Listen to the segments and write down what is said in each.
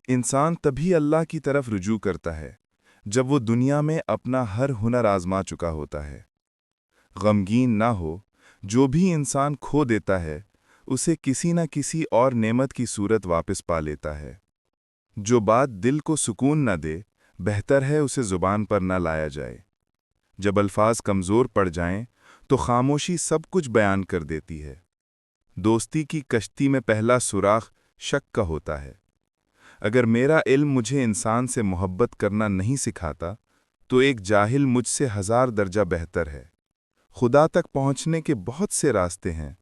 انسان تبھی اللہ کی طرف رجوع کرتا ہے جب وہ دنیا میں اپنا ہر ہنر آزما چکا ہوتا ہے۔ غمگین نہ ہو، جو بھی انسان کھو دیتا ہے اسے کسی نہ کسی اور نعمت کی صورت واپس پا لیتا ہے۔ جو بات دل کو سکون نہ دے، بہتر ہے اسے زبان پر نہ لایا جائے۔ جب الفاظ کمزور پڑ جائیں تو خاموشی سب کچھ بیان کر دیتی ہے۔ دوستی کی کشتی میں پہلا سوراخ شک کا ہوتا ہے۔ اگر میرا علم مجھے انسان سے محبت کرنا نہیں سکھاتا تو ایک جاہل مجھ سے 1000 درجہ بہتر ہے۔ خدا تک پہنچنے کے بہت سے راستے ہیں،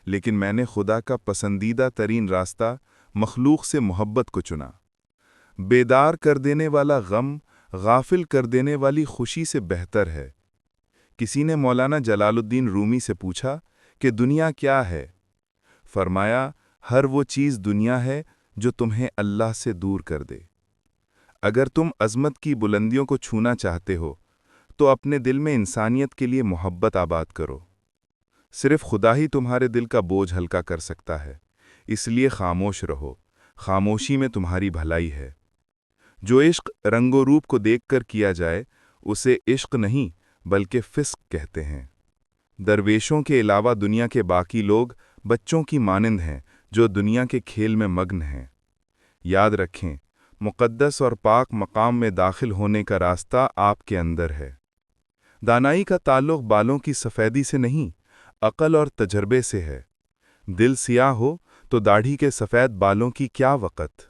لیکن میں نے خدا کا پسندیدہ ترین راستہ مخلوق سے محبت کو چنا۔ بیدار کر دینے والا غم غافل کر دینے والی خوشی سے بہتر ہے۔ کسی نے مولانا جلال الدین رومی سے پوچھا کہ دنیا کیا ہے؟ فرمایا، ہر وہ چیز دنیا ہے جو تمہیں اللہ سے دور کر دے۔ اگر تم عظمت کی بلندیوں کو چھونا چاہتے ہو تو اپنے دل میں انسانیت کے لیے محبت آباد کرو۔ صرف خدا ہی تمہارے دل کا بوجھ ہلکا کر سکتا ہے، اس لیے خاموش رہو، خاموشی میں تمہاری بھلائی ہے۔ جو عشق رنگ و روپ کو دیکھ کر کیا جائے اسے عشق نہیں بلکہ فسق کہتے ہیں۔ درویشوں کے علاوہ دنیا کے باقی لوگ بچوں کی مانند ہیں جو دنیا کے کھیل میں مگن ہیں۔ یاد رکھیں، مقدس اور پاک مقام میں داخل ہونے کا راستہ آپ کے اندر ہے۔ دانائی کا تعلق بالوں کی سفیدی سے نہیں، عقل اور تجربے سے ہے۔ دل سیاہ ہو تو داڑھی کے سفید بالوں کی کیا وقت؟